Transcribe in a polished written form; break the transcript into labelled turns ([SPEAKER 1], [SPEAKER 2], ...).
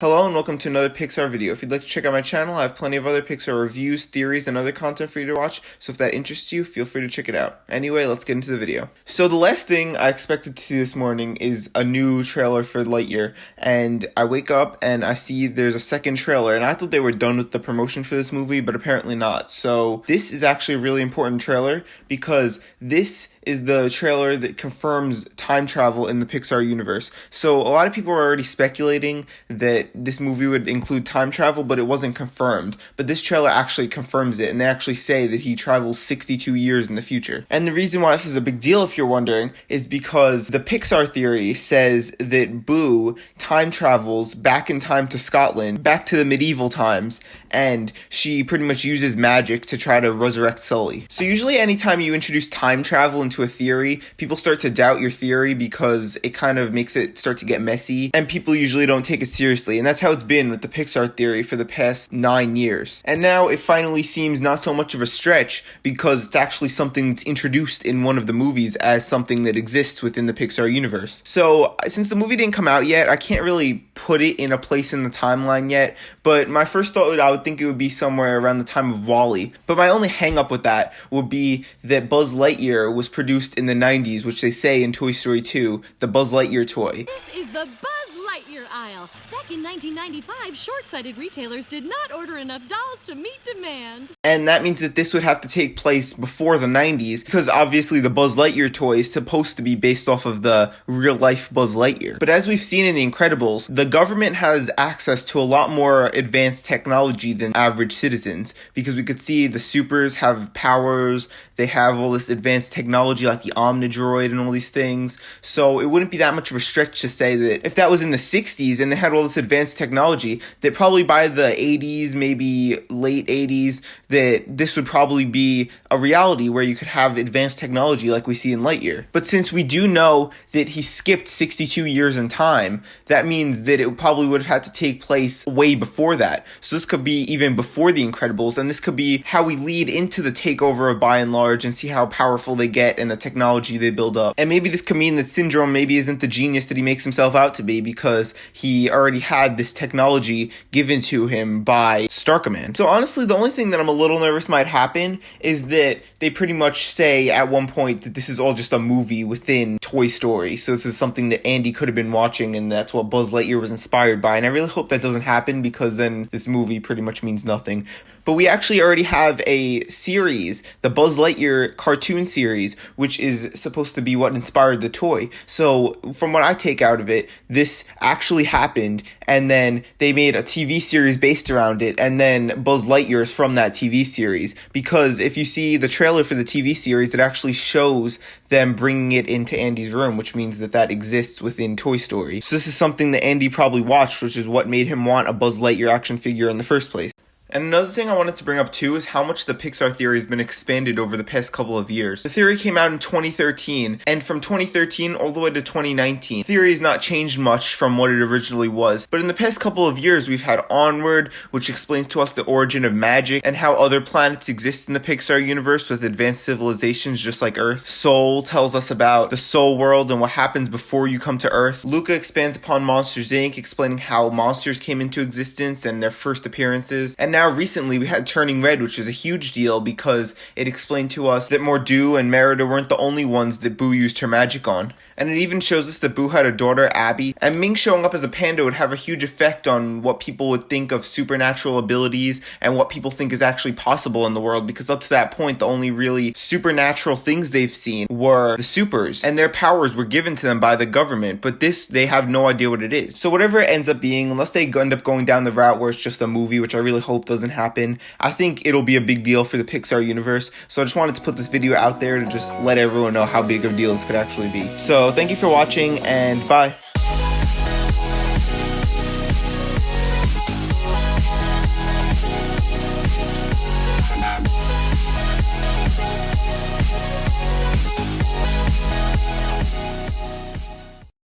[SPEAKER 1] Hello and welcome to another Pixar video. If you'd like to check out my channel, I have plenty of other Pixar reviews, theories, and other content for you to watch, so if that interests you, feel free to check it out. Anyway, let's get into the video. So the last thing I expected to see this morning is a new trailer for Lightyear, and I wake up and I see there's a second trailer, and I thought they were done with the promotion for this movie, but apparently not. So this is actually a really important trailer because this is the trailer that confirms time travel in the Pixar universe. So a lot of people are already speculating that this movie would include time travel, but it wasn't confirmed. But this trailer actually confirms it, and they actually say that he travels 62 years in the future. And the reason why this is a big deal, if you're wondering, is because the Pixar theory says that Boo time travels back in time to Scotland, back to the medieval times, and she pretty much uses magic to try to resurrect Sulley. So usually anytime you introduce time travel into a theory, people start to doubt your theory because it kind of makes it start to get messy, and people usually don't take it seriously. And that's how it's been with the Pixar theory for the past 9 years. And now it finally seems not so much of a stretch because it's actually something that's introduced in one of the movies as something that exists within the Pixar universe. So since the movie didn't come out yet, I can't really put it in a place in the timeline yet, but my first thought, I would think it would be somewhere around the time of WALL-E. But my only hang up with that would be that Buzz Lightyear was produced in the 90s, which they say in Toy Story 2, the Buzz Lightyear toy.
[SPEAKER 2] This is the Buzz Lightyear aisle. Back in 1995, short-sighted retailers did not order enough dolls to meet demand.
[SPEAKER 1] And that means that this would have to take place before the 90s, because obviously the Buzz Lightyear toy is supposed to be based off of the real-life Buzz Lightyear. But as we've seen in The Incredibles, the government has access to a lot more advanced technology than average citizens, because we could see the supers have powers, they have all this advanced technology like the Omnidroid and all these things. So it wouldn't be that much of a stretch to say that if that was in the 60s and they had all this advanced technology, that probably by the 80s, maybe late 80s, that this would probably be a reality where you could have advanced technology like we see in Lightyear. But since we do know that he skipped 62 years in time, that means that it probably would have had to take place way before that. So this could be even before The Incredibles, and this could be how we lead into the takeover of By and Large and see how powerful they get and the technology they build up. And maybe this could mean that Syndrome maybe isn't the genius that he makes himself out to be, because he already had this technology given to him by Starkman. So honestly, the only thing that I'm a little nervous might happen is that they pretty much say at one point that this is all just a movie within Toy Story. So this is something that Andy could have been watching, and that's what Buzz Lightyear was inspired by. And I really hope that doesn't happen, because then this movie pretty much means nothing. But we actually already have a series, the Buzz Lightyear cartoon series, which is supposed to be what inspired the toy. So from what I take out of it, this actually happened, and then they made a TV series based around it, and then Buzz Lightyear is from that TV series. Because if you see the trailer for the TV series, it actually shows them bringing it into Andy's room, which means that that exists within Toy Story. So this is something that Andy probably watched, which is what made him want a Buzz Lightyear action figure in the first place. And another thing I wanted to bring up too is how much the Pixar theory has been expanded over the past couple of years. The theory came out in 2013, and from 2013 all the way to 2019, the theory has not changed much from what it originally was. But in the past couple of years, we've had Onward, which explains to us the origin of magic and how other planets exist in the Pixar universe with advanced civilizations just like Earth. Soul tells us about the Soul World and what happens before you come to Earth. Luca expands upon Monsters, Inc., explaining how monsters came into existence and their first appearances. And now recently we had Turning Red, which is a huge deal because it explained to us that Mordu and Merida weren't the only ones that Boo used her magic on. And it even shows us that Boo had a daughter, Abby, and Ming showing up as a panda would have a huge effect on what people would think of supernatural abilities and what people think is actually possible in the world, because up to that point the only really supernatural things they've seen were the supers, and their powers were given to them by the government, but this, they have no idea what it is. So whatever it ends up being, unless they end up going down the route where it's just a movie, which I really hope doesn't happen, I think it'll be a big deal for the Pixar universe. So I just wanted to put this video out there to just let everyone know how big of a deal this could actually be. So thank you for watching, and bye.